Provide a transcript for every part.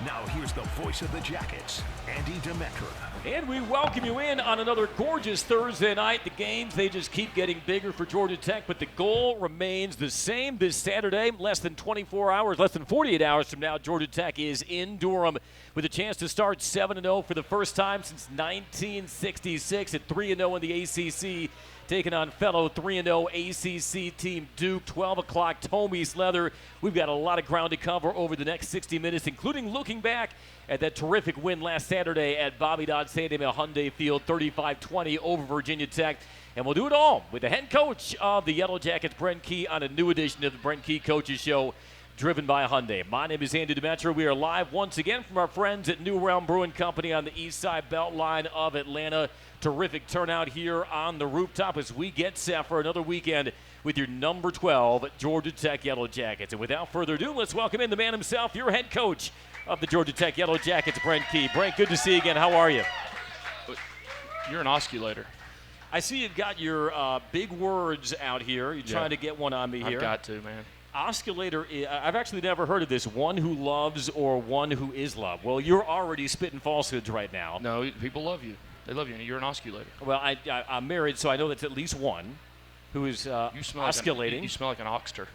Now here's the voice of the Jackets, Andy Demetra. And we welcome you in on another gorgeous Thursday night. The games, they just keep getting bigger for Georgia Tech, but the goal remains the same this Saturday. Less than 24 hours, less than 48 hours from now, Georgia Tech is in Durham with a chance to start 7-0 for the first time since 1966 at 3-0 in the ACC. Taking on fellow 3-0 ACC team Duke, 12 o'clock, Tommy's Leather. We've got a lot of ground to cover over the next 60 minutes, including looking back at that terrific win last Saturday at Bobby Dodd Stadium at Hyundai Field, 35-20 over Virginia Tech. And we'll do it all with the head coach of the Yellow Jackets, Brent Key, on a new edition of the Brent Key Coaches Show, driven by Hyundai. My name is Andy Demetra. We are live once again from our friends at New Realm Brewing Company on the east side Beltline of Atlanta. Terrific turnout here on the rooftop as we get set for another weekend with your number 12 Georgia Tech Yellow Jackets. And without further ado, let's welcome in the man himself, your head coach of the Georgia Tech Yellow Jackets, Brent Key. Brent, good to see you again. How are you? You're an osculator. I see you've got your big words out here. You're trying to get one on me here. I've got to, man. Osculator, I've actually never heard of this. One who loves or one who is loved. Well, you're already spitting falsehoods right now. No, people love you. They love you, and you're an osculator. Well, I'm married, so I know that's at least one who is you smell osculating. Like you smell like an oxter.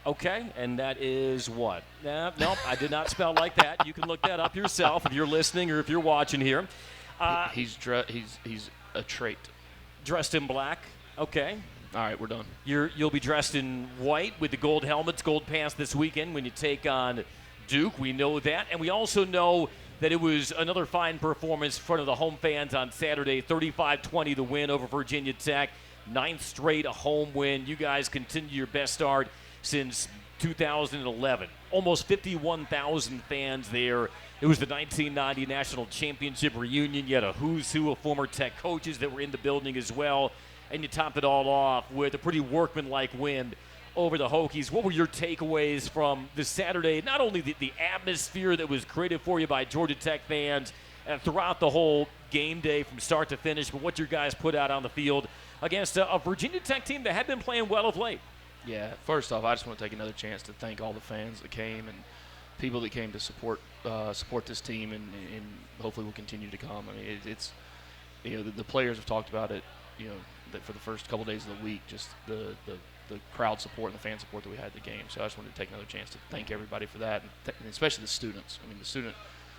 Okay, and that is what? Nope, I did not spell like that. You can look that up yourself if you're listening or if you're watching here. He's a trait. Dressed in black. Okay. All right, we're done. You'll be dressed in white with the gold helmets, gold pants this weekend when you take on Duke. We know that, and we also know that it was another fine performance in front of the home fans on Saturday, 35-20 the win over Virginia Tech. 9th straight a home win. You guys continue your best start since 2011. Almost 51,000 fans there. It was the 1990 National Championship reunion. You had a who's who of former Tech coaches that were in the building as well. And you top it all off with a pretty workmanlike win over the Hokies. What were your takeaways from this Saturday? Not only the atmosphere that was created for you by Georgia Tech fans and throughout the whole game day from start to finish, but what your guys put out on the field against a Virginia Tech team that had been playing well of late. Yeah, first off, I just want to take another chance to thank all the fans that came and people that came to support this team, and hopefully will continue to come. I mean, it's the players have talked about it, that for the first couple days of the week, just the crowd support and the fan support that we had at the game. So I just wanted to take another chance to thank everybody for that, and especially the students. I mean, the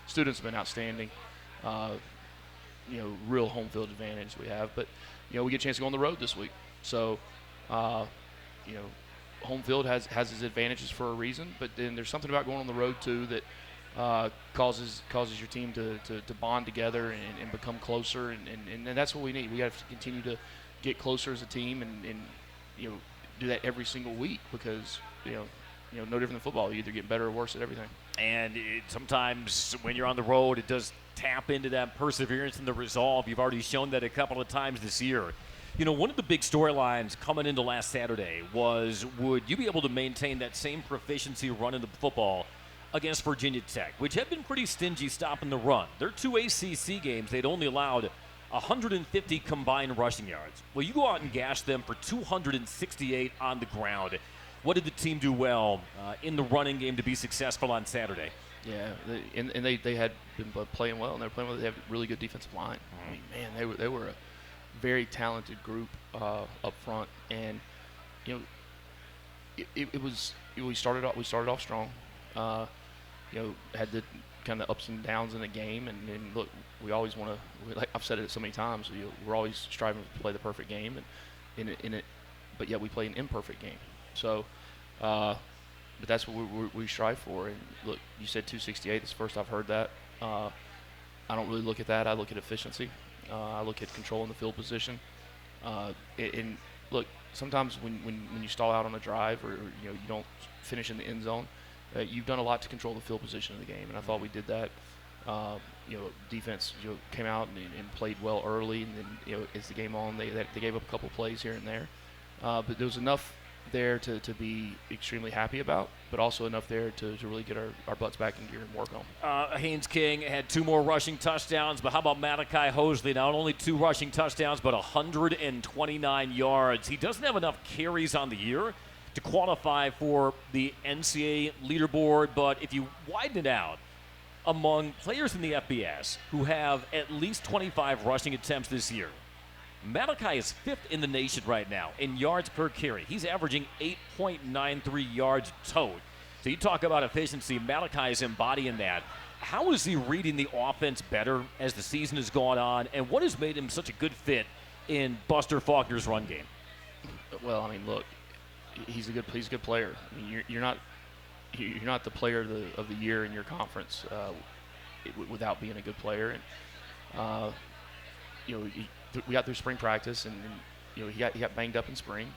students have been outstanding. Real home field advantage we have. But, we get a chance to go on the road this week. So, home field has its advantages for a reason. But then there's something about going on the road, too, that causes your team to bond together and become closer. And that's what we need. We have to continue to get closer as a team and do that every single week because, no different than football. You either get better or worse at everything. And sometimes when you're on the road, it does tap into that perseverance and the resolve. You've already shown that a couple of times this year. One of the big storylines coming into last Saturday was, would you be able to maintain that same proficiency running the football against Virginia Tech, which had been pretty stingy stopping the run? Their 2 ACC games, they'd only allowed 150 combined rushing yards. Well, you go out and gash them for 268 on the ground. What did the team do well in the running game to be successful on Saturday? Yeah, they had been playing well, and they were playing well. They have a really good defensive line. I mean, man, they were a very talented group up front, and we started off strong. Had the kind of ups and downs in the game, and look, we always want to. Like I've said it so many times, we're always striving to play the perfect game, but yet we play an imperfect game. So, but that's what we strive for. And look, you said 268. It's the first I've heard that. I don't really look at that. I look at efficiency. I look at controlling the field position. And look, sometimes when you stall out on a drive or you don't finish in the end zone, you've done a lot to control the field position of the game. And I thought we did that. Defense came out and played well early, and then as the game on, they gave up a couple plays here and there. But there was enough there to be extremely happy about, but also enough there to really get our butts back in gear and work on. Haynes King had 2 more rushing touchdowns, but how about Malachi Hosley? Not only 2 rushing touchdowns, but 129 yards. He doesn't have enough carries on the year to qualify for the NCAA leaderboard, but if you widen it out, among players in the FBS who have at least 25 rushing attempts this year, Malachi is 5th in the nation right now in yards per carry. He's averaging 8.93 yards total. So you talk about efficiency, Malachi is embodying that. How is he reading the offense better as the season has gone on, and what has made him such a good fit in Buster Faulkner's run game? Well, I mean, look, he's a good player. I mean, you're not the player of the year in your conference without being a good player. And we got through spring practice, and he got banged up in spring,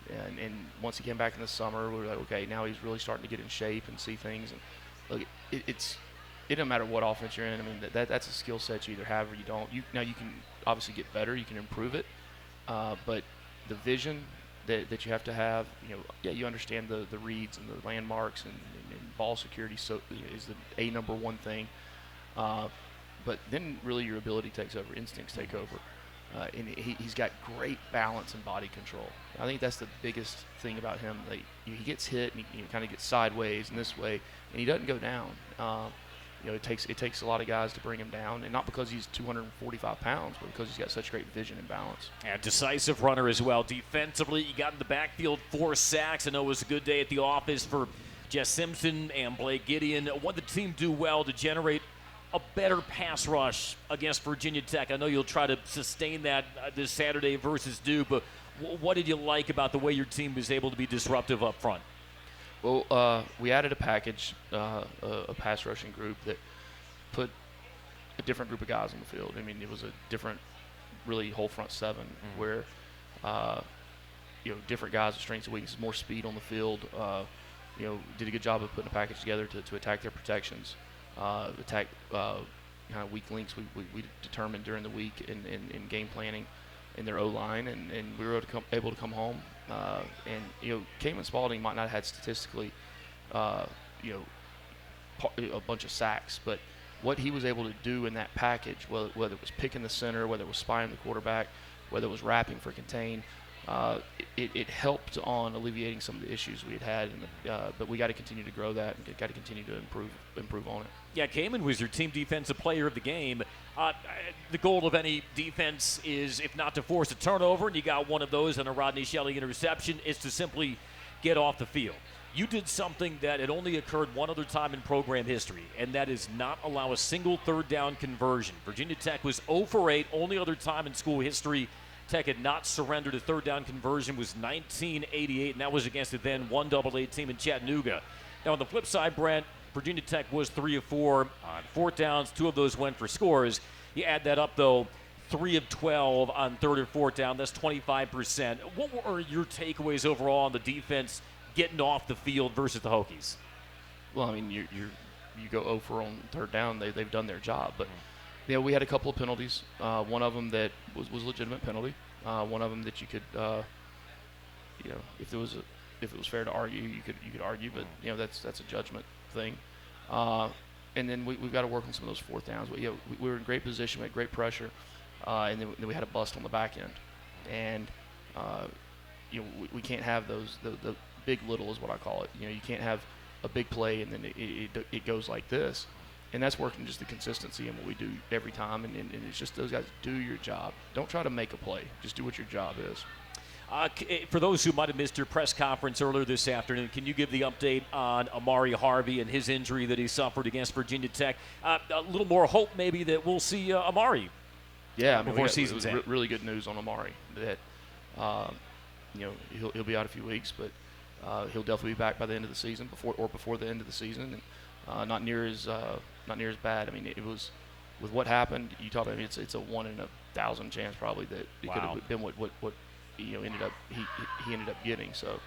and once he came back in the summer, we were like, okay, now he's really starting to get in shape and see things. And look, it doesn't matter what offense you're in. I mean, that's a skill set you either have or you don't. You can obviously get better, you can improve it, but the vision that you have to have, you understand the reads and the landmarks and ball security is the number one thing. But then really your ability takes over, instincts take over. And he's got great balance and body control. I think that's the biggest thing about him. Like, he gets hit and he kind of gets sideways and this way, and he doesn't go down. It takes a lot of guys to bring him down, and not because he's 245 pounds, but because he's got such great vision and balance. And decisive runner as well. Defensively, he got in the backfield, 4 sacks. I know it was a good day at the office for Jess Simpson and Blake Gideon. What did the team do well to generate a better pass rush against Virginia Tech? I know you'll try to sustain that this Saturday versus Duke, but what did you like about the way your team was able to be disruptive up front? Well, we added a package, a pass rushing group that put a different group of guys on the field. I mean, it was a different, really whole front 7 where, different guys with strengths and weaknesses, more speed on the field. Did a good job of putting a package together to attack their protections, attack kind of weak links we determined during the week in game planning in their O-line, and we were able to come home. Cayman Spalding might not have had statistically, a bunch of sacks, but what he was able to do in that package, whether it was picking the center, whether it was spying the quarterback, whether it was wrapping for contain, it helped on alleviating some of the issues we had. But we got to continue to grow that and got to continue to improve on it. Yeah, Cayman was your team defensive player of the game. The goal of any defense is, if not to force a turnover, and you got one of those on a Rodney Shelley interception, is to simply get off the field. You did something that had only occurred one other time in program history, and that is not allow a single third down conversion. Virginia Tech was 0 for 8. Only other time in school history Tech had not surrendered a third down conversion was 1988, and that was against the then 1AA team in Chattanooga. Now, on the flip side, Brent, Virginia Tech was 3 of 4 on 4th downs. 2 of those went for scores. You add that up, though, 3 of 12 on 3rd and 4th down. That's 25%. What were your takeaways overall on the defense getting off the field versus the Hokies? Well, I mean, you go 0 for on 3rd down. They've done their job, but we had a couple of penalties. One of them that was a legitimate penalty. One of them that you could, if it was fair to argue, you could argue, but that's a judgment thing. And then we've got to work on some of those 4th downs. We were in great position, we had great pressure, and then we had a bust on the back end. And we can't have those the big little is what I call it. You can't have a big play and then it goes like this. And that's working just the consistency in what we do every time. And it's just those guys, do your job. Don't try to make a play. Just do what your job is. For those who might have missed your press conference earlier this afternoon, can you give the update on Amari Harvey and his injury that he suffered against Virginia Tech? A little more hope maybe that we'll see Amari before season's end. Really good news on Amari. That he'll be out a few weeks, but he'll definitely be back by the end of the season, before the end of the season, and not near as bad. I mean, it was with what happened. You talk about it's a 1 in 1,000 chance probably that it could have been what he ended up getting. So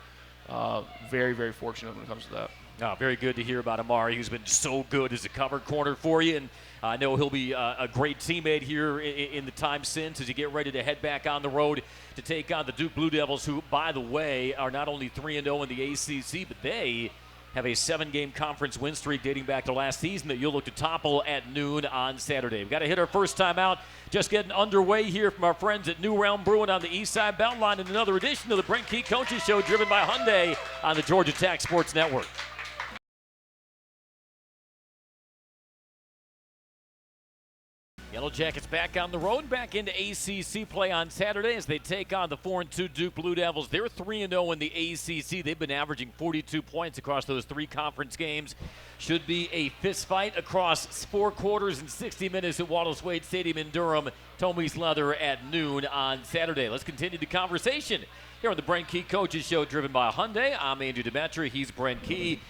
very, very fortunate when it comes to that. Very good to hear about Amari, who's been so good as a cover corner for you, and I know he'll be a great teammate here in the time since as you get ready to head back on the road to take on the Duke Blue Devils, who, by the way, are not only 3-0 in the ACC, but they have a 7-game conference win streak dating back to last season that you'll look to topple at noon on Saturday. We've got to hit our first time out. Just getting underway here from our friends at New Realm Brewing on the East Side Beltline in another edition of the Brent Key Coaches Show, driven by Hyundai on the Georgia Tech Sports Network. Yellow Jackets back on the road, back into ACC play on Saturday as they take on the 4-2 Duke Blue Devils. They're 3-0 in the ACC. They've been averaging 42 points across those 3 conference games. Should be a fist fight across 4 quarters and 60 minutes at Wallace Wade Stadium in Durham. Tommy's Leather at noon on Saturday. Let's continue the conversation here on the Brent Key Coaches Show, driven by Hyundai. I'm Andy Demetra. He's Brent Key.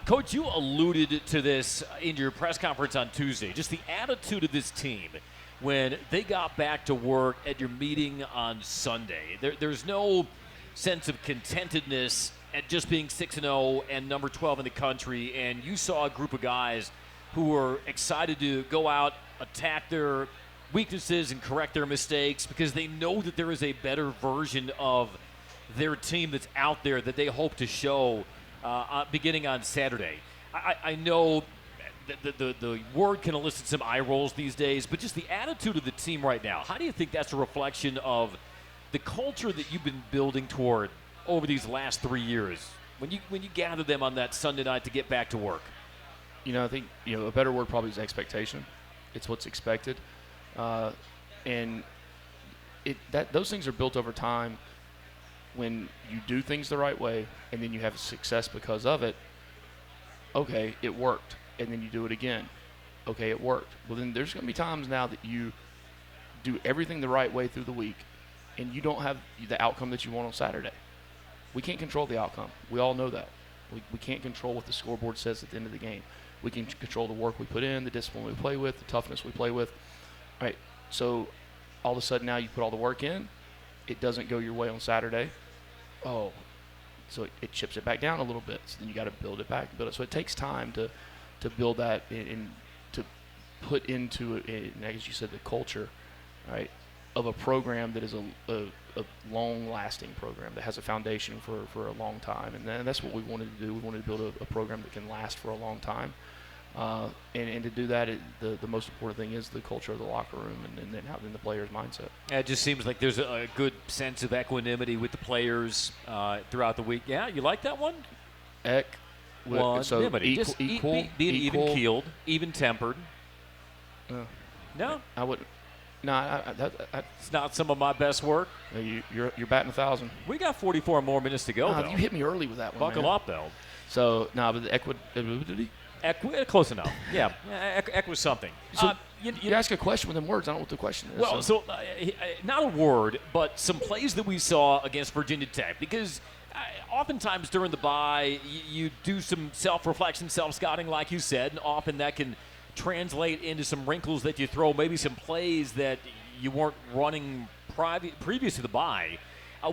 Coach, you alluded to this in your press conference on Tuesday, just the attitude of this team when they got back to work at your meeting on Sunday. There's no sense of contentedness at just being 6-0 and number 12 in the country, and you saw a group of guys who were excited to go out, attack their weaknesses and correct their mistakes because they know that there is a better version of their team that's out there that they hope to show beginning on Saturday. I know the word can elicit some eye rolls these days, but just the attitude of the team right now, how do you think that's a reflection of the culture that you've been building toward over these last 3 years when you gather them on that Sunday night to get back to work? I think a better word probably is expectation. It's what's expected, and those things are built over time. When you do things the right way and then you have success because of it, okay, it worked. And then you do it again. Okay, it worked. Well, then there's going to be times now that you do everything the right way through the week and you don't have the outcome that you want on Saturday. We can't control the outcome. We all know that. We can't control what the scoreboard says at the end of the game. We can control the work we put in, the discipline we play with, the toughness we play with. All right, so all of a sudden now you put all the work in. It doesn't go your way on Saturday. Oh, so it chips it back down a little bit. So then you got to build it back, build it. So it takes time to build that and to put into it, as you said, the culture, right, of a program that is a long-lasting program that has a foundation for a long time. And that's what we wanted to do. We wanted to build a program that can last for a long time. And to do that, the most important thing is the culture of the locker room and then having the players' mindset. It just seems like there's a good sense of equanimity with the players throughout the week. Yeah, you like that one? Equanimity. So being even-keeled, even-tempered. No? I wouldn't. No, it's not some of my best work. You're batting 1,000. We got 44 more minutes to go, though. You hit me early with that one, Buckle up, though. So, but the equanimity? Close enough. Yeah, was something. So you ask a question with them words. I don't know what the question is. Well, so not a word, but some plays that we saw against Virginia Tech. Because oftentimes during the bye, you do some self-reflection, self-scouting, like you said, and often that can translate into some wrinkles that you throw, maybe some plays that you weren't running previous to the bye.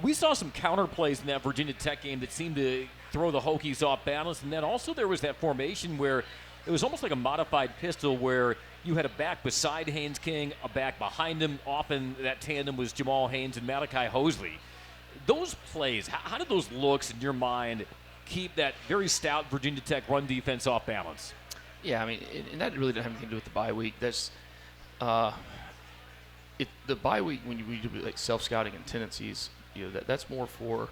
We saw some counter plays in that Virginia Tech game that seemed to throw the Hokies off balance. And then also there was that formation where it was almost like a modified pistol where you had a back beside Haynes King, a back behind him. Often that tandem was Jamal Haynes and Malachi Hosley. Those plays, how did those looks in your mind keep that very stout Virginia Tech run defense off balance? Yeah, I mean, and that really didn't have anything to do with the bye week. That's the bye week when we do like self-scouting and tendencies. That's more for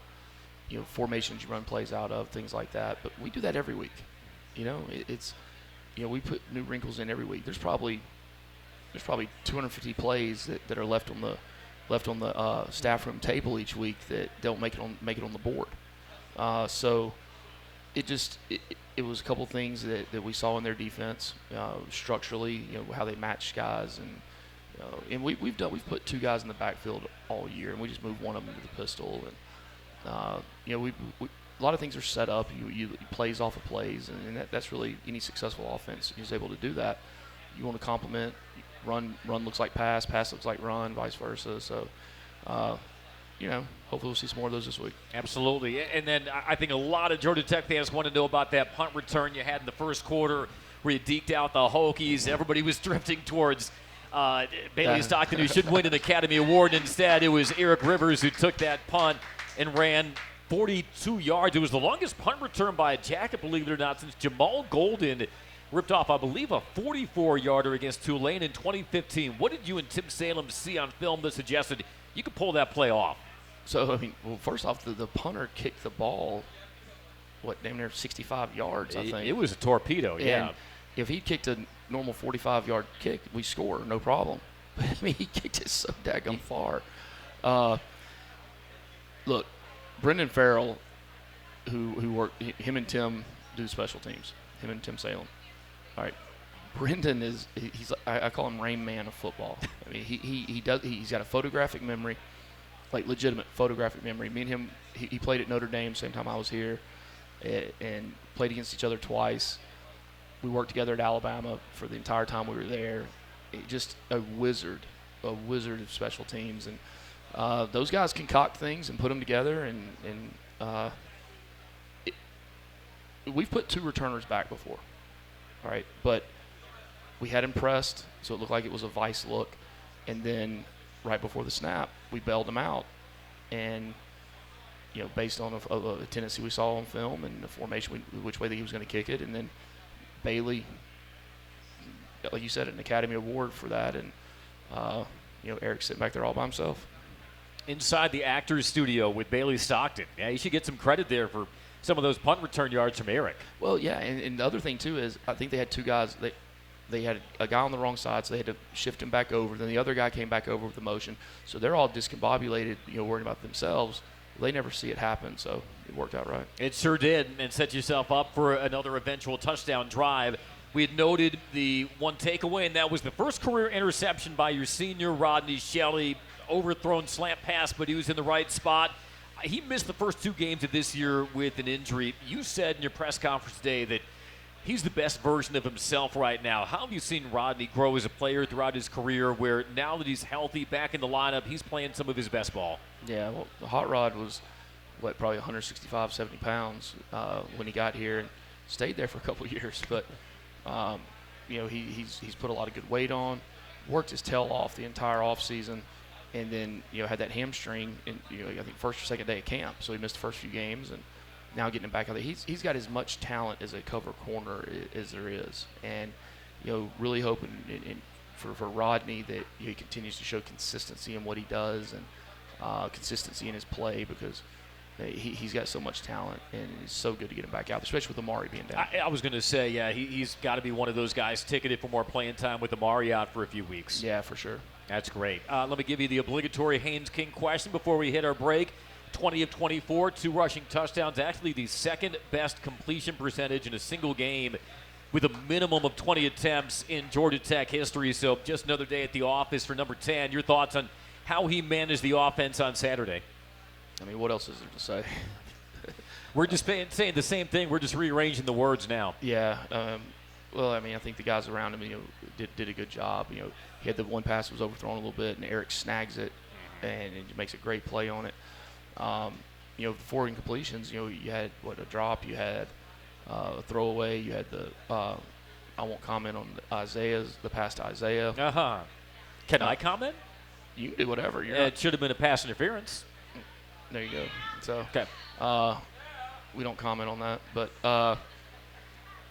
formations you run plays out of, things like that. But we do that every week. It's we put new wrinkles in every week. There's probably 250 plays that are left on the staff room table each week that don't make it on the board. So it was a couple things that we saw in their defense structurally. How they match guys and we've put 2 guys in the backfield all year, and we just moved one of them to the pistol. And we a lot of things are set up. You plays off of plays, and that's really any successful offense is able to do that. You want to complement. Run looks like pass looks like run, vice versa. So, hopefully we'll see some more of those this week. Absolutely. And then I think a lot of Georgia Tech fans want to know about that punt return you had in the first quarter where you deked out the Hokies. Everybody was drifting towards Bailey Stockton, who should win an Academy Award. Instead, it was Eric Rivers who took that punt and ran 42 yards. It was the longest punt return by a Jacket, believe it or not, since Jamal Golden ripped off, I believe, a 44-yarder against Tulane in 2015. What did you and Tim Salem see on film that suggested you could pull that play off? So, first off, the punter kicked the ball, damn near 65 yards, I think. It was a torpedo, yeah. if he kicked a normal 45-yard kick, we score, no problem. But, I mean, he kicked it so daggone far. Look, Brendan Farrell, who worked, him and Tim do special teams, him and Tim Salem. All right. Brendan he's I call him Rain Man of football. I mean, he's got a photographic memory, like legitimate photographic memory. Me and him, he played at Notre Dame same time I was here, and played against each other twice. We worked together at Alabama for the entire time we were there. Just a wizard of special teams, and those guys concoct things and put them together. And we've put 2 returners back before, all right, but we had him pressed, so it looked like it was a vice look. And then right before the snap, we bailed him out. And, based on a tendency we saw on film and the formation, which way that he was going to kick it. And then Bailey, like you said, an Academy Award for that. And, Eric's sitting back there all by himself. Inside the actor's studio with Bailey Stockton. Yeah, you should get some credit there for some of those punt return yards from Eric. Well, yeah, and the other thing, too, is I think they had 2 guys – They had a guy on the wrong side, so they had to shift him back over. Then the other guy came back over with the motion. So they're all discombobulated, worrying about themselves. They never see it happen, so it worked out right. It sure did, and set yourself up for another eventual touchdown drive. We had noted the one takeaway, and that was the first career interception by your senior, Rodney Shelley. Overthrown slant pass, but he was in the right spot. He missed the first 2 games of this year with an injury. You said in your press conference today that he's the best version of himself right now. How have you seen Rodney grow as a player throughout his career, where now that he's healthy, back in the lineup, he's playing some of his best ball? Yeah, well, the Hot Rod was, probably 165, 70 pounds when he got here and stayed there for a couple of years. But, he's put a lot of good weight on, worked his tail off the entire offseason, and then, had that hamstring in, I think first or second day of camp. So he missed the first few games, and now getting him back out there. He's got as much talent as a cover corner as there is. And, really hoping for Rodney that he continues to show consistency in what he does and consistency in his play, because he's got so much talent, and it's so good to get him back out, especially with Amari being down. I was going to say, yeah, he's got to be one of those guys ticketed for more playing time with Amari out for a few weeks. Yeah, for sure. That's great. Let me give you the obligatory Haynes King question before we hit our break. 20 of 24, 2 rushing touchdowns, actually the second best completion percentage in a single game with a minimum of 20 attempts in Georgia Tech history. So just another day at the office for number 10. Your thoughts on how he managed the offense on Saturday? I mean, what else is there to say? We're just saying the same thing. We're just rearranging the words now. Yeah. Well, I mean, I think the guys around him, did a good job. He had the one pass that was overthrown a little bit, and Eric snags it, and it makes a great play on it. The 4 incompletions, you had, a drop, you had a throwaway, you had I won't comment on the pass to Isaiah. Uh-huh. Can I comment? You can do whatever. It should have been a pass interference. There you go. So, okay. We don't comment on that. But,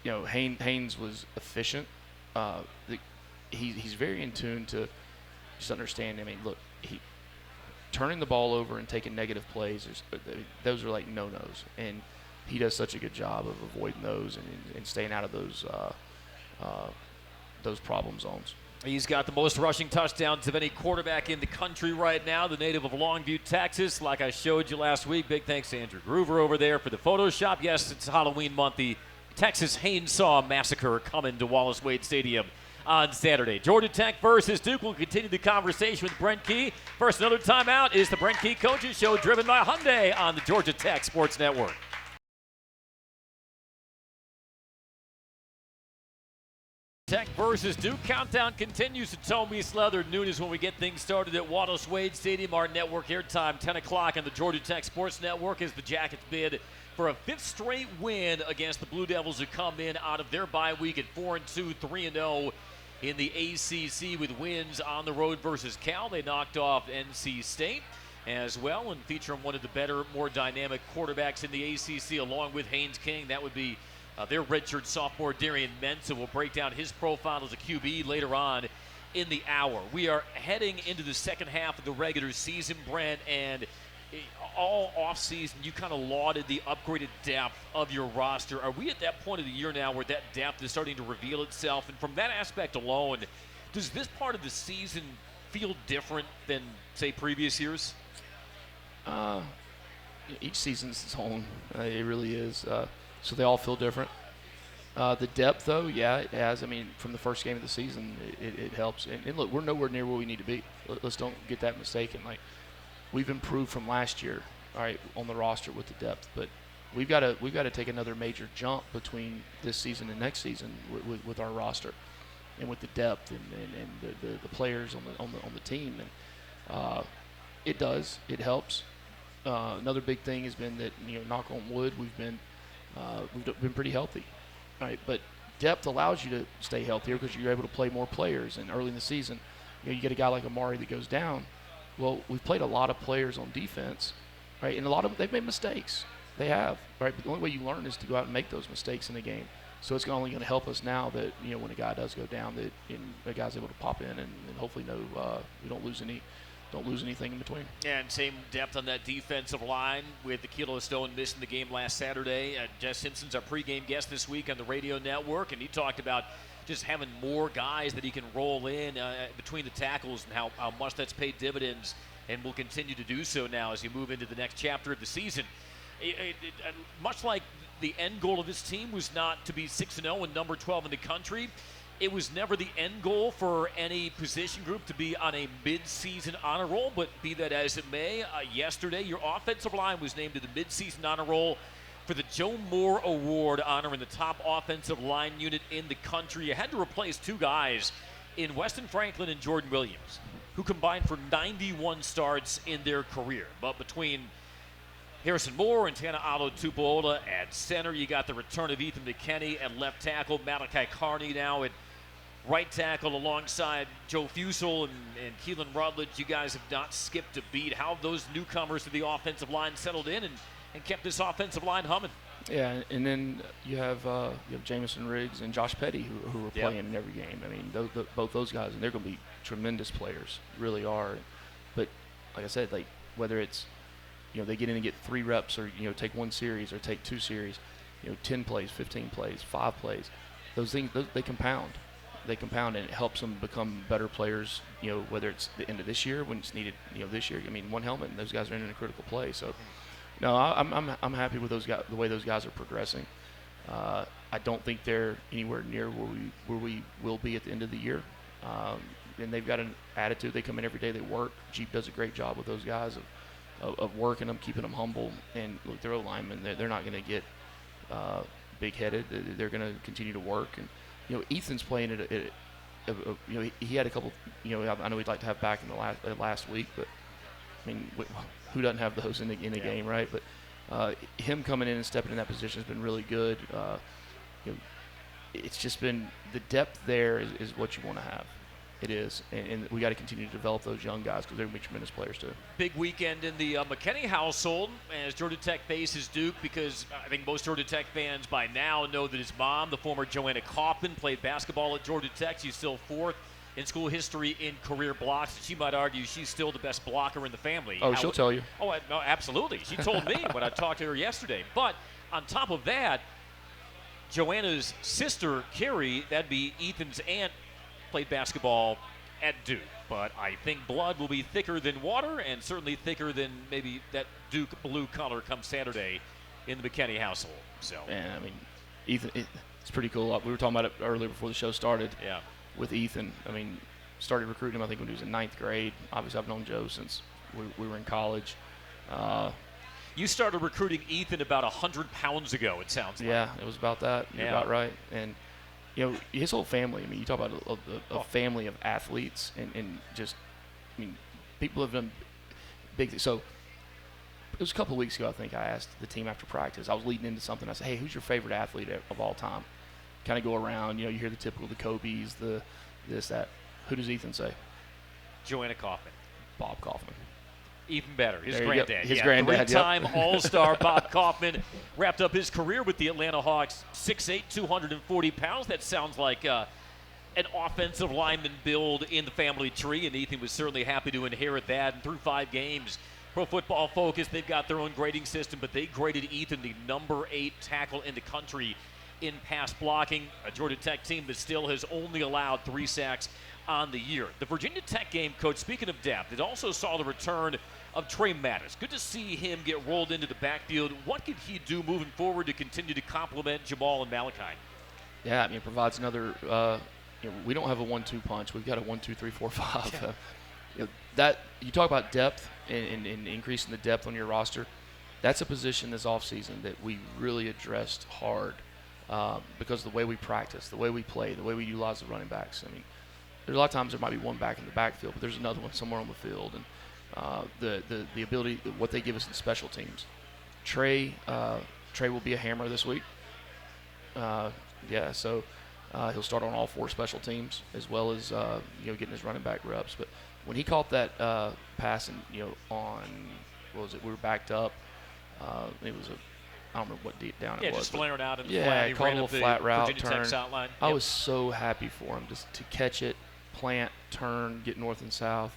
Haynes was efficient. He's very in tune to just understand. I mean, look, turning the ball over and taking negative plays, those are like no-nos. And he does such a good job of avoiding those and staying out of those problem zones. He's got the most rushing touchdowns of any quarterback in the country right now, the native of Longview, Texas. Like I showed you last week, big thanks to Andrew Groover over there for the Photoshop. Yes, it's Halloween month. The Texas Hainsaw Massacre coming to Wallace Wade Stadium on Saturday. Georgia Tech versus Duke. We'll continue the conversation with Brent Key. First, another timeout is the Brent Key Coaches Show, driven by Hyundai on the Georgia Tech Sports Network. Tech versus Duke. Countdown continues to Tommy Leather. Noon is when we get things started at Wallace Wade Stadium. Our network airtime, 10 o'clock on the Georgia Tech Sports Network, as the Jackets bid for a 5th straight win against the Blue Devils, who come in out of their bye week at 4-2, 3-0 in the ACC with wins on the road versus Cal. They knocked off NC State as well, and featuring one of the better, more dynamic quarterbacks in the ACC along with Haynes King. That would be their redshirt sophomore Darian Mensah. Will break down his profile as a QB later on in the hour. We are heading into the second half of the regular season, Brent, and all offseason, you kind of lauded the upgraded depth of your roster. Are we at that point of the year now where that depth is starting to reveal itself? And from that aspect alone, does this part of the season feel different than, say, previous years? Each season's its own. It really is. So they all feel different. The depth, though, yeah, it has. I mean, from the first game of the season, it helps. And look, we're nowhere near where we need to be. Let's don't get that mistaken. Like, we've improved from last year, all right, on the roster with the depth. But we've got to take another major jump between this season and next season with our roster and with the depth and the players on the team. And it does. It helps. Another big thing has been that, knock on wood, we've been pretty healthy. All right, but depth allows you to stay healthier because you're able to play more players. And early in the season, you get a guy like Amari that goes down. Well, we've played a lot of players on defense, right? And a lot of them, they've made mistakes. They have, right? But the only way you learn is to go out and make those mistakes in the game. So it's only going to help us now that, when a guy does go down, that a guy's able to pop in and hopefully we don't lose anything in between. And same depth on that defensive line with the Kilo Stone missing the game last Saturday. Jess Simpson's our pregame guest this week on the radio network, and he talked about just having more guys that he can roll in between the tackles and how much that's paid dividends and will continue to do so now as you move into the next chapter of the season. Much like the end goal of this team was not to be 6-0 and number 12 in the country, it was never the end goal for any position group to be on a mid-season honor roll, but be that as it may, yesterday your offensive line was named to the mid-season honor roll for the Joe Moore Award, honoring the top offensive line unit in the country. You had to replace two guys in Weston Franklin and Jordan Williams, who combined for 91 starts in their career. But between Harrison Moore and Tana Alo-Tupuola at center, you got the return of Ethan McKinney at left tackle, Malachi Carney now at right tackle alongside Joe Fusel and Keelan Rutledge. You guys have not skipped a beat. How have those newcomers to the offensive line settled in and kept this offensive line humming? Yeah, and then you have Jamison Riggs and Josh Petty who are playing in every game. I mean, both those guys, and they're going to be tremendous players, really are. But like I said, like whether it's they get in and get 3 reps or take 1 series or take 2 series, 10 plays, 15 plays, 5 plays, those things they compound. They compound, and it helps them become better players, whether it's the end of this year when it's needed, this year. I mean, 1 helmet and those guys are in a critical play. So, no, I'm happy with those guys, the way those guys are progressing. I don't think they're anywhere near where we will be at the end of the year. And they've got an attitude. They come in every day. They work. Jeep does a great job with those guys of working them, keeping them humble. And look, they're linemen. They're not going to get big-headed. They're going to continue to work. And Ethan's playing he had a couple. I know we'd like to have back in the last week, but I mean, who doesn't have those in the game, right? But him coming in and stepping in that position has been really good. It's just been the depth there is what you want to have. It is, and we got to continue to develop those young guys because they're going to be tremendous players too. Big weekend in the McKinney household as Georgia Tech faces Duke, because I think most Georgia Tech fans by now know that his mom, the former Joanna Kaufman, played basketball at Georgia Tech. She's still 4th in school history in career blocks. She might argue she's still the best blocker in the family. Oh, she'll tell you. Oh, no, absolutely. She told me when I talked to her yesterday. But on top of that, Joanna's sister, Carrie, that'd be Ethan's aunt, played basketball at Duke. But I think blood will be thicker than water, and certainly thicker than maybe that Duke blue color come Saturday in the McKinney household. So, and I mean, Ethan, it's pretty cool. We were talking about it earlier before the show started. Yeah. With Ethan, I mean, started recruiting him I think when he was in 9th grade. Obviously, I've known Joe since we were in college. You started recruiting Ethan about 100 pounds ago, it sounds like. Yeah, it was about that. You're about right. And his whole family, I mean, you talk about a family of athletes and just, I mean, people have done big things. So it was a couple of weeks ago, I think, I asked the team after practice. I was leading into something. I said, hey, who's your favorite athlete of all time? Kind of go around, you hear the typical, the Kobe's, the this, that. Who does Ethan say? Joanna Kaufman. Bob Kaufman. Even better. His granddad. His granddad. 3-time All-Star Bob Kaufman wrapped up his career with the Atlanta Hawks, 6'8", 240 pounds. That sounds like an offensive lineman build in the family tree, and Ethan was certainly happy to inherit that. And through 5 games, Pro Football Focus, they've got their own grading system, but they graded Ethan the number 8 tackle in the country in pass blocking. A Georgia Tech team that still has only allowed 3 sacks on the year. The Virginia Tech game, Coach, speaking of depth, it also saw the return of Trey Maddox. Good to see him get rolled into the backfield. What could he do moving forward to continue to complement Jamal and Malachi? Yeah, I mean, it provides another. We don't have a 1-2 punch. We've got a 1, 2, 3, 4, 5. That you talk about depth and increasing the depth on your roster. That's a position this offseason that we really addressed hard because of the way we practice, the way we play, the way we utilize the running backs. I mean, there's a lot of times there might be one back in the backfield, but there's another one somewhere on the field, and the ability, what they give us in special teams. Trey will be a hammer this week. So he'll start on all 4 special teams as well as getting his running back reps. But when he caught that pass and on, what was it? We were backed up. It was I don't remember what deep down it was. Yeah, just flaring out in the flat. flat. Yeah, he caught a little flat route, Virginia turn. Tech's outline. Yep. I was so happy for him just to catch it, plant, turn, get north and south.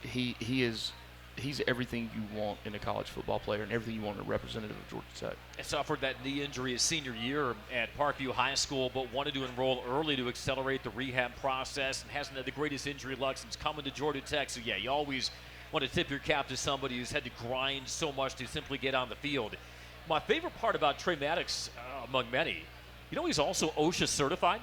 He's everything you want in a college football player and everything you want in a representative of Georgia Tech. He suffered that knee injury his senior year at Parkview High School, but wanted to enroll early to accelerate the rehab process and hasn't had the greatest injury luck since coming to Georgia Tech. So, yeah, you always want to tip your cap to somebody who's had to grind so much to simply get on the field. My favorite part about Trey Maddox, among many, he's also OSHA certified.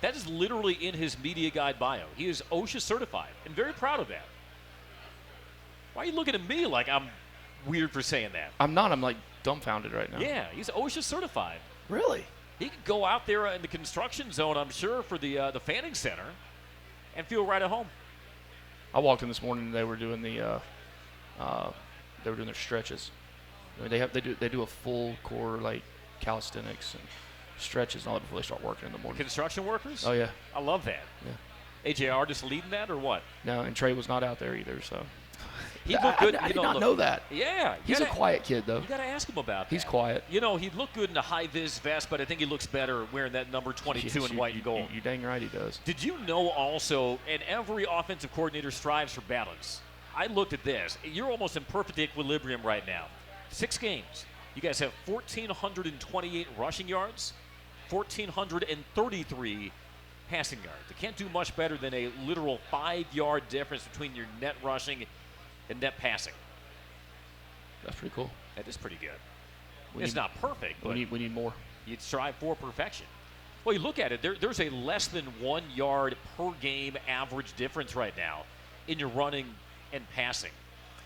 That is literally in his media guide bio. He is OSHA certified and very proud of that. Why are you looking at me like I'm weird for saying that? I'm not. I'm like dumbfounded right now. Yeah, he's OSHA certified. Really? He could go out there in the construction zone, I'm sure, for the Fanning Center and feel right at home. I walked in this morning and they were doing their stretches. I mean, they do a full core like calisthenics and stretches and all that before they start working in the morning. Construction workers? Oh, yeah. I love that. Yeah. AJR just leading that or what? No, and Trey was not out there either, so. He looked good. I did not know that. Yeah. He's a quiet kid, though. You got to ask him about that. He's quiet. He looked good in a high-vis vest, but I think he looks better wearing that number 22 in white and gold. You're dang right he does. Did you know also, and every offensive coordinator strives for balance. I looked at this. You're almost in perfect equilibrium right now. 6 games. You guys have 1,428 rushing yards, 1,433 passing yards. You can't do much better than a literal 5-yard difference between your net rushing and net passing. That's pretty cool. That is pretty good. It's not perfect, but we need more. You'd strive for perfection. Well, you look at it, there's a less than 1 yard per game average difference right now in your running and passing.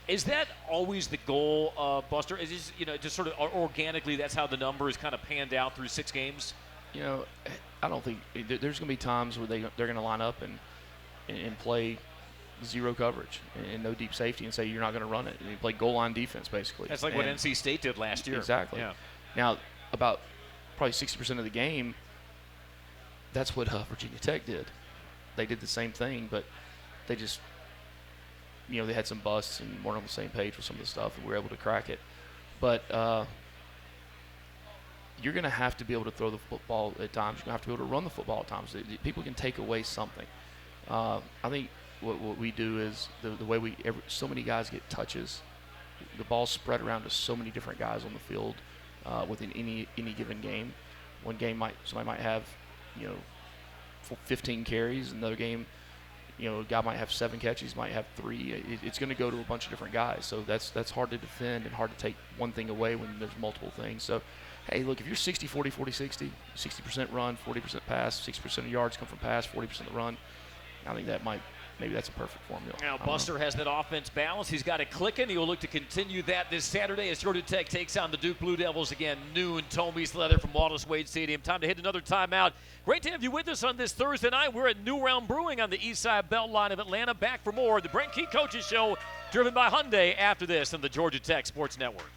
Is that always the goal, Buster? Is this, just sort of organically that's how the numbers kind of panned out through 6 games? I don't think there's going to be times where they're going to line up and play zero coverage and no deep safety and say you're not going to run it. And you play goal line defense, basically. That's like what NC State did last year. Exactly. Yeah. Now, about probably 60% of the game, that's what Virginia Tech did. They did the same thing, but they just, they had some busts and weren't on the same page with some of the stuff, and we were able to crack it. But you're going to have to be able to throw the football at times. You're going to have to be able to run the football at times. People can take away something. I think what we do is the way so many guys get touches. The ball's spread around to so many different guys on the field within any given game. One game somebody might have 15 carries. Another game, a guy might have 7 catches, might have 3. It's going to go to a bunch of different guys. So that's hard to defend and hard to take one thing away when there's multiple things. So, hey, look, if you're 60-40, 40-60, 60% run, 40% pass, 60% of yards come from pass, 40% of the run, I think maybe that's a perfect formula. Now, Buster has that offense balance. He's got it clicking. He will look to continue that this Saturday as Georgia Tech takes on the Duke Blue Devils again, noon, Tommy's Leather from Wallace Wade Stadium. Time to hit another timeout. Great to have you with us on this Thursday night. We're at New Realm Brewing on the east side Beltline of Atlanta. Back for more of the Brent Key Coaches Show, driven by Hyundai after this on the Georgia Tech Sports Network.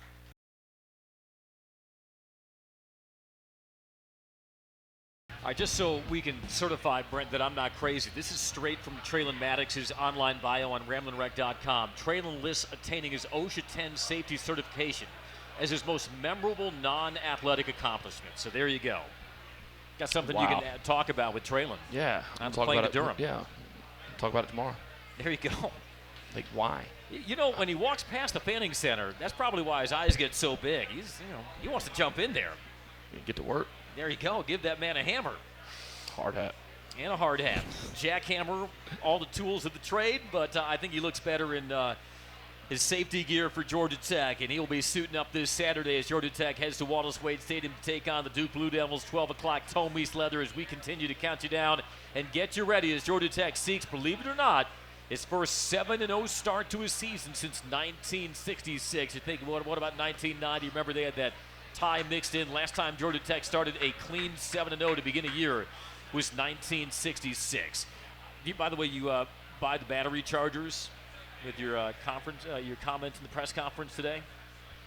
All right, just so we can certify, Brent, that I'm not crazy, this is straight from Traylon Maddox's online bio on RamlinRec.com. Traylon lists attaining his OSHA 10 safety certification as his most memorable non-athletic accomplishment. So there you go. Got something you can talk about with Traylon. Yeah. On the plane to Durham. Yeah. talk about it tomorrow. There you go. Like, why? You know, when he walks past the Fanning Center, that's probably why his eyes get so big. He wants to jump in there. Get to work. There you go. Give that man a hammer. Hard hat. And a hard hat. Jackhammer, all the tools of the trade, but I think he looks better in his safety gear for Georgia Tech, and he'll be suiting up this Saturday as Georgia Tech heads to Wallace Wade Stadium to take on the Duke Blue Devils. 12 o'clock, Tome East Leather, as we continue to count you down and get you ready as Georgia Tech seeks, believe it or not, its first 7-0 start to a season since 1966. You think, what about 1990? Remember they had that tie mixed in. Last time Georgia Tech started a clean 7-0 to begin a year was 1966. By the way, you buy the battery chargers with your comments in the press conference today?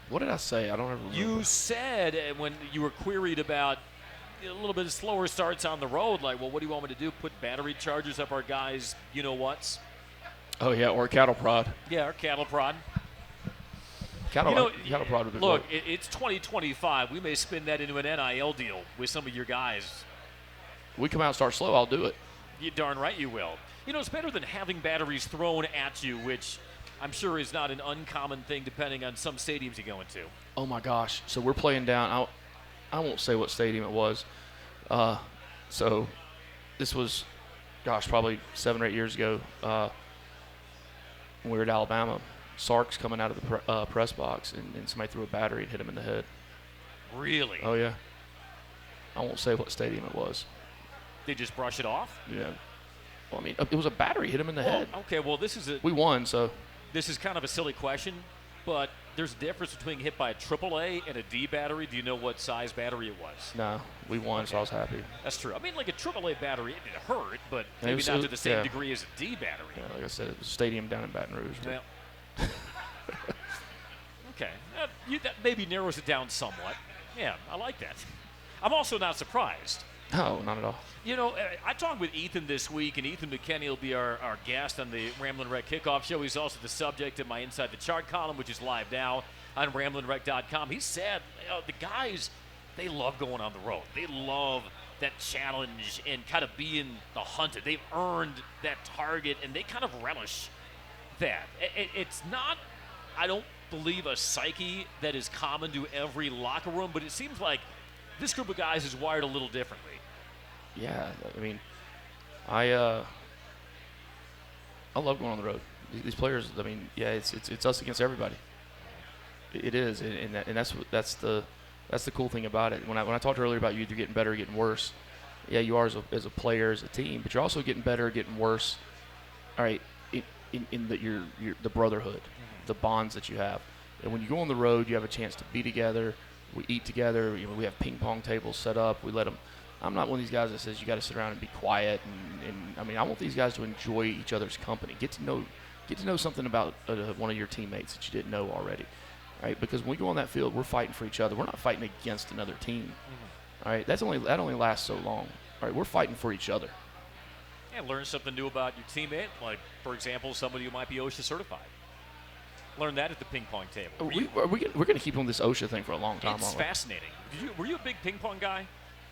What did I say? I don't ever remember. You said when you were queried about a little bit of slower starts on the road, like, well, what do you want me to do? Put battery chargers up our guys' you-know-whats? Oh, yeah, or cattle prod. Yeah, or cattle prod. Cattle prod would be look, great. it's 2025. We may spin that into an NIL deal with some of your guys. We come out and start slow, I'll do it. You darn right you will. You know, it's better than having batteries thrown at you, which I'm sure is not an uncommon thing depending on some stadiums you go into. Oh, my gosh. So we're playing down. I won't say what stadium it was. So this was, probably 7 or 8 years ago when we were at Alabama. Sark's coming out of the press box, and somebody threw a battery and hit him in the head. Really? Oh, yeah. I won't say what stadium it was. They just brush it off? Yeah. Well, I mean, it was a battery hit him in the head. Okay, well, we won, so. This is kind of a silly question, but there's a difference between hit by a AAA and a D battery. Do you know what size battery it was? No, we won, so I was happy. That's true. I mean, like a AAA battery, it hurt, but maybe not to the same degree as a D battery. Yeah, like I said, it was a stadium down in Baton Rouge. Well, okay. That maybe narrows it down somewhat. Yeah, I like that. I'm also not surprised. No, not at all. You know, I talked with Ethan this week, and Ethan McKinney will be our guest on the Ramblin' Wreck Kickoff Show. He's also the subject of my Inside the Chart column, which is live now on RamblinWreck.com. He said, the guys, they love going on the road. They love that challenge and kind of being the hunted. They've earned that target, and they kind of relish that. It's not, I don't believe, a psyche that is common to every locker room, but it seems like this group of guys is wired a little differently. Yeah, I mean, I love going on the road. These players, I mean, yeah, it's us against everybody. It is, and that's the cool thing about it. When I talked earlier about you either getting better or getting worse, yeah, you are as a player, as a team, but you're also getting better or getting worse. All right, in the brotherhood, the bonds that you have, and when you go on the road, you have a chance to be together. We eat together. You know, we have ping pong tables set up. We let them. I'm not one of these guys that says you got to sit around and be quiet. And I mean, I want these guys to enjoy each other's company. Get to know something about one of your teammates that you didn't know already, right? Because when we go on that field, we're fighting for each other. We're not fighting against another team, all right? That only lasts so long, all right? We're fighting for each other. And learn something new about your teammate, like, for example, somebody who might be OSHA certified. Learn that at the ping pong table. We're going to keep on this OSHA thing for a long time. It's fascinating. Were you a big ping pong guy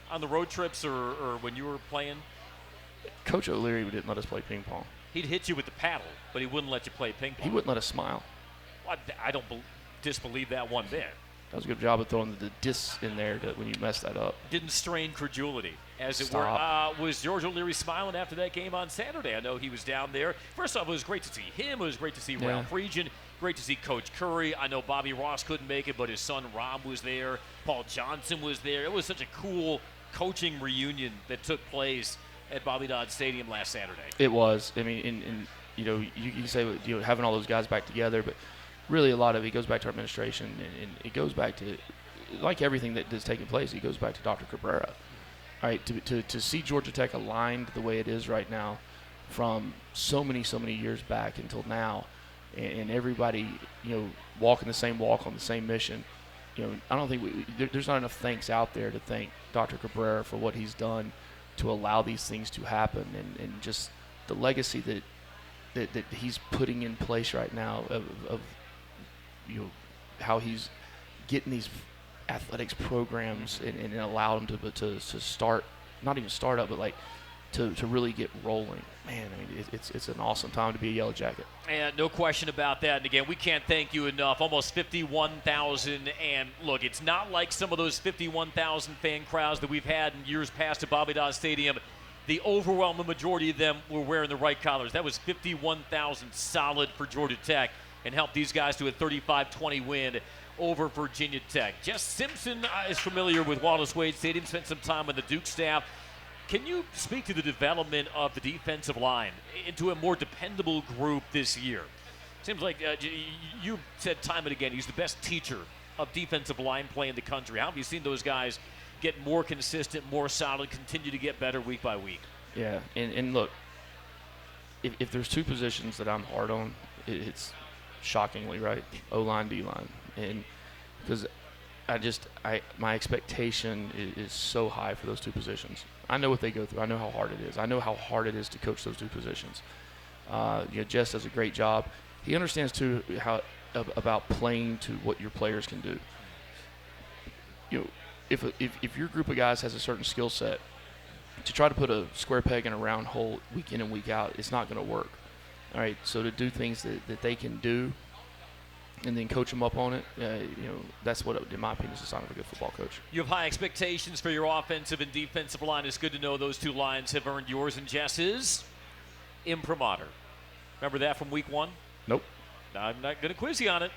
on the road trips or when you were playing? Coach O'Leary didn't let us play ping pong. He'd hit you with the paddle, but he wouldn't let you play ping pong. He wouldn't let us smile. Well, I don't disbelieve that one bit. That was a good job of throwing the discs in there when you messed that up. Didn't strain credulity, as it were. Was George O'Leary smiling after that game on Saturday? I know he was down there. First off, it was great to see him. It was great to see Ralph Region. Great to see Coach Curry. I know Bobby Ross couldn't make it, but his son Rob was there. Paul Johnson was there. It was such a cool coaching reunion that took place at Bobby Dodd Stadium last Saturday. It was. I mean, and you know, you can say having all those guys back together, but really a lot of it goes back to our administration, and it goes back to, like everything that is taking place, it goes back to Dr. Cabrera. All right, to see Georgia Tech aligned the way it is right now from so many years back until now, and everybody, walking the same walk on the same mission. I don't think there's not enough thanks out there to thank Dr. Cabrera for what he's done to allow these things to happen, and just the legacy that he's putting in place right now of how he's getting these athletics programs and allow them to start, not even start up, but like to really get rolling. Man, I mean, it's an awesome time to be a Yellow Jacket. And no question about that. And again, we can't thank you enough. Almost 51,000. And look, it's not like some of those 51,000 fan crowds that we've had in years past at Bobby Dodd Stadium. The overwhelming majority of them were wearing the right collars. That was 51,000 solid for Georgia Tech and helped these guys to a 35-20 win over Virginia Tech. Jess Simpson is familiar with Wallace Wade Stadium, spent some time with the Duke staff. Can you speak to the development of the defensive line into a more dependable group this year? Seems like you said time and again he's the best teacher of defensive line play in the country. How have you seen those guys get more consistent, more solid, continue to get better week by week? Yeah, and look, if there's two positions that I'm hard on, it's shockingly, right? O-line, D-line. And because my expectation is so high for those two positions. I know what they go through. I know how hard it is. I know how hard it is to coach those two positions. Jess does a great job. He understands too about playing to what your players can do. If your group of guys has a certain skill set, to try to put a square peg in a round hole week in and week out, it's not going to work. All right, so to do things that they can do and then coach them up on it, that's what, in my opinion, is a sign of a good football coach. You have high expectations for your offensive and defensive line. It's good to know those two lines have earned yours and Jess's imprimatur. Remember that from week one? Nope. I'm not going to quiz you on it.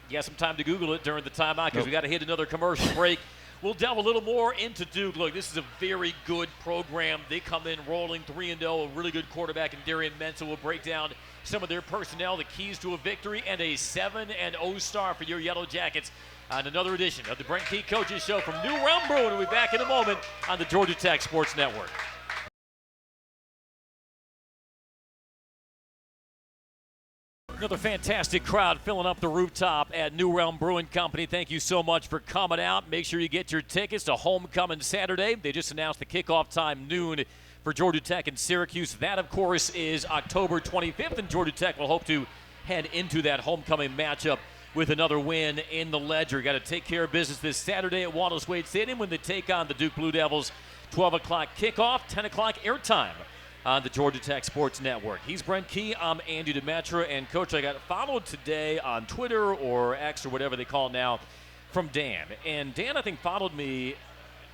You have some time to Google it during the timeout because Nope. we got to hit another commercial break. We'll delve a little more into Duke. Look, this is a very good program. They come in rolling 3-0, a really good quarterback in Darian Mensah. Will break down some of their personnel, the keys to a victory, and a 7-0 start for your Yellow Jackets on another edition of the Brent Key Coaches Show from New Realm Brewing. We'll be back in a moment on the Georgia Tech Sports Network. Another fantastic crowd filling up the rooftop at New Realm Brewing Company. Thank you so much for coming out. Make sure you get your tickets to Homecoming Saturday. They just announced the kickoff time, noon, for Georgia Tech and Syracuse. That, of course, is October 25th, and Georgia Tech will hope to head into that homecoming matchup with another win in the ledger. Got to take care of business this Saturday at Wallace Wade Stadium when they take on the Duke Blue Devils. 12 o'clock kickoff, 10 o'clock airtime on the Georgia Tech Sports Network. He's Brent Key. I'm Andy Demetra. And, Coach, I got followed today on Twitter or X or whatever they call it now from Dan. And Dan, I think, followed me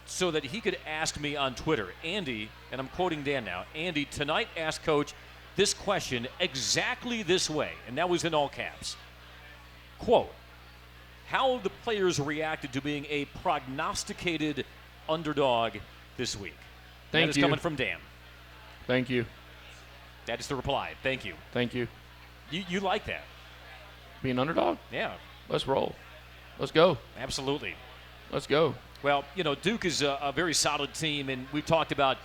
so that he could ask me on Twitter, Andy, and I'm quoting Dan now, Andy, tonight ask Coach this question exactly this way, and that was in all caps. Quote, how the players reacted to being a prognosticated underdog this week. Thank That is you. coming from Dan. Thank you. That is the reply. Thank you. Thank you. You like that? Be an underdog? Yeah, Let's roll. Let's go. absolutely. Let's go. Well, Duke is a very solid team, and we've talked about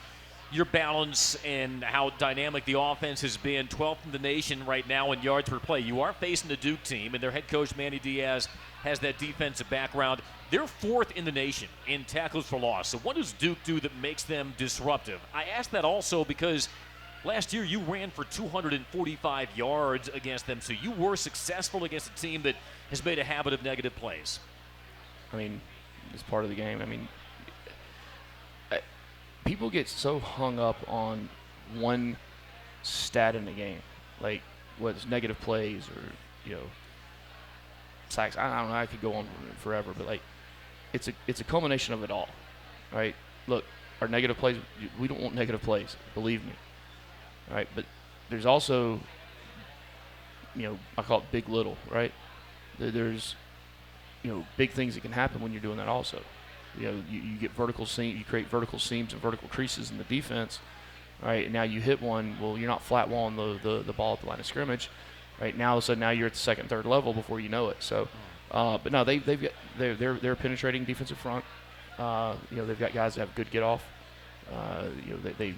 your balance and how dynamic the offense has been. 12th in the nation right now in yards per play. You are facing the Duke team, and their head coach, Manny Diaz, has that defensive background. They're 4th in the nation in tackles for loss. So what does Duke do that makes them disruptive? I ask that also because last year you ran for 245 yards against them, so you were successful against a team that has made a habit of negative plays. I mean, it's part of the game. I mean, people get so hung up on one stat in the game, like what's negative plays or sacks. I don't know. I could go on forever, but like it's a culmination of it all, right? Look, our negative plays. We don't want negative plays. Believe me, all right? But there's also, I call it big little, right? There's big things that can happen when you're doing that also. You get vertical seam, you create vertical seams and vertical creases in the defense, right? And now you hit one, well, you're not flat walling the ball at the line of scrimmage, right? Now all of a sudden now you're at the second, third level before you know it. So, but no, they're a penetrating defensive front. They've got guys that have good get off. They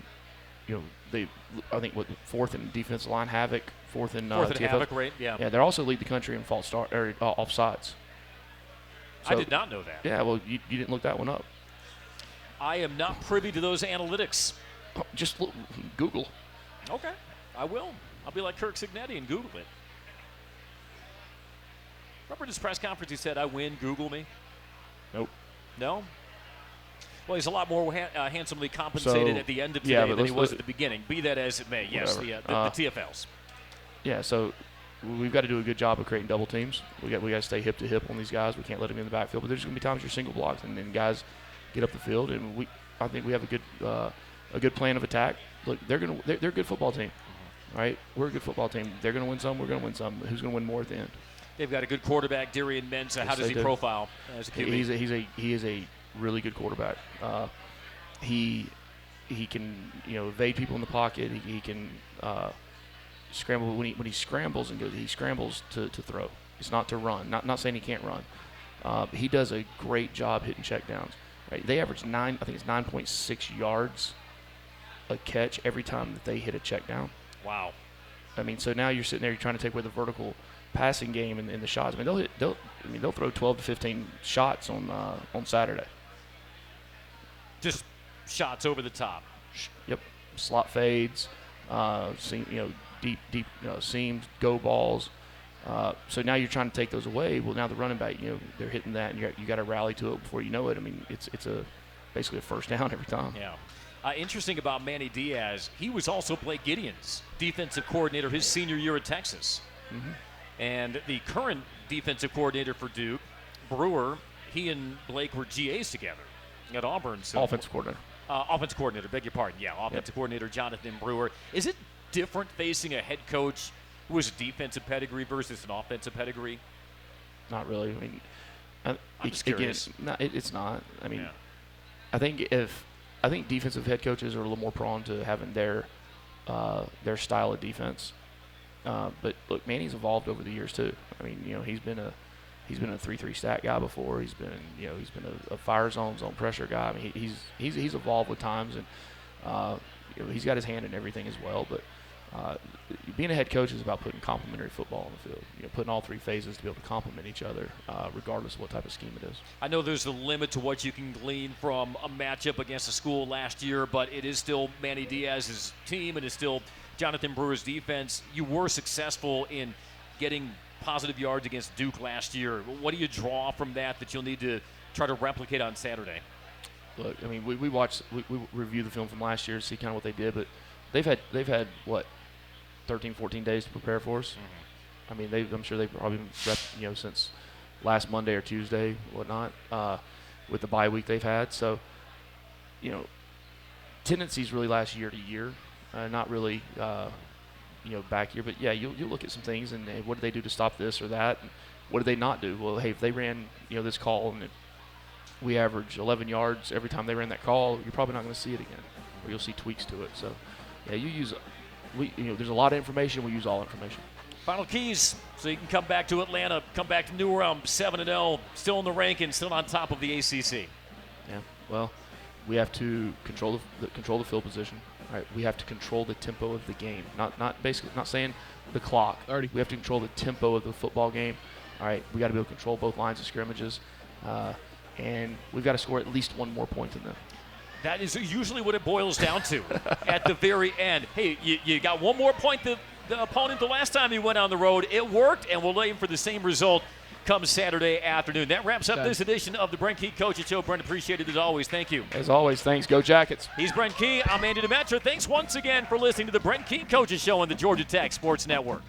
I think 4th in defensive line havoc, 4th in TFL. Havoc rate, yeah. Yeah, they also lead the country in false start or offsides. So, I did not know that. Yeah, well, you didn't look that one up. I am not privy to those analytics. Just Google. Okay, I will. I'll be like Kirk Signetti and Google it. Remember this press conference he said, I win, Google me? Nope. No? Well, he's a lot more handsomely compensated at the end of today than he was at the beginning. Be that as it may, yes, the TFLs. Yeah, so we've got to do a good job of creating double teams. We got to stay hip to hip on these guys. We can't let them in the backfield. But there's going to be times you're single blocked, and then guys get up the field, and I think we have a good plan of attack. Look, they're a good football team, right? We're a good football team. They're going to win some. We're going to win some. Who's going to win more at the end? They've got a good quarterback, Darian Mensah. How does he profile as a QB? He is a really good quarterback. He can evade people in the pocket. He can scramble when he scrambles and goes. He scrambles to throw. It's not to run. Not saying he can't run. He does a great job hitting checkdowns. Right? They average 9.6 yards a catch every time that they hit a check down. Wow. I mean, so now you're sitting there, you're trying to take away the vertical passing game and the shots. I mean, they'll throw 12 to 15 shots on Saturday. Just shots over the top. Yep. Slot fades, deep seams, go balls. So now you're trying to take those away. Well, now the running back, they're hitting that, and you got to rally to it before you know it. I mean, it's basically a first down every time. Yeah. Interesting about Manny Diaz, he was also Blake Gideon's defensive coordinator his senior year at Texas. Mm-hmm. And the current defensive coordinator for Duke, Brewer, he and Blake were GAs together at Auburn. So offensive coordinator. Offensive coordinator, beg your pardon. Yeah, offensive coordinator Jonathan Brewer. Is it different facing a head coach who has a defensive pedigree versus an offensive pedigree? Not really. I mean, I'm just curious. It's not. I mean, yeah. I think defensive head coaches are a little more prone to having their style of defense. But look, Manny's evolved over the years too. I mean, he's been a 3-3 stack guy before. He's been a fire zone pressure guy. I mean, he's evolved with times, and he's got his hand in everything as well. But being a head coach is about putting complementary football on the field. Putting all three phases to be able to complement each other, regardless of what type of scheme it is. I know there's a limit to what you can glean from a matchup against a school last year, but it is still Manny Diaz's team, and it's still Jonathan Brewer's defense. You were successful in getting positive yards against Duke last year. What do you draw from that you'll need to try to replicate on Saturday? Look, I mean, we review the film from last year to see kind of what they did, but they've had what, 13, 14 days to prepare for us. Mm-hmm. I mean, I'm sure they've probably been since last Monday or Tuesday, whatnot, with the bye week they've had. So, tendencies really last year to year, not really, back here. But yeah, you'll look at some things and hey, what did they do to stop this or that? And what did they not do? Well, hey, if they ran, this call and we average 11 yards every time they ran that call, you're probably not going to see it again, or you'll see tweaks to it. So, yeah, there's a lot of information. We use all information. Final keys, so you can come back to Atlanta, come back to New Realm, 7-0, still in the rankings, still on top of the ACC. Yeah, well, we have to control the field position. Right, we have to control the tempo of the game. Not saying the clock. We have to control the tempo of the football game. All right, we got to be able to control both lines of scrimmages, and we've got to score at least one more point than them. That is usually what it boils down to at the very end. Hey, you got one more point than the opponent the last time you went on the road. It worked, and we'll aim for the same result come Saturday afternoon. That wraps up this edition of the Brent Key Coaches Show. Brent, appreciate it as always. Thank you. As always, thanks. Go Jackets. He's Brent Key. I'm Andy Demetra. Thanks once again for listening to the Brent Key Coaches Show on the Georgia Tech Sports Network.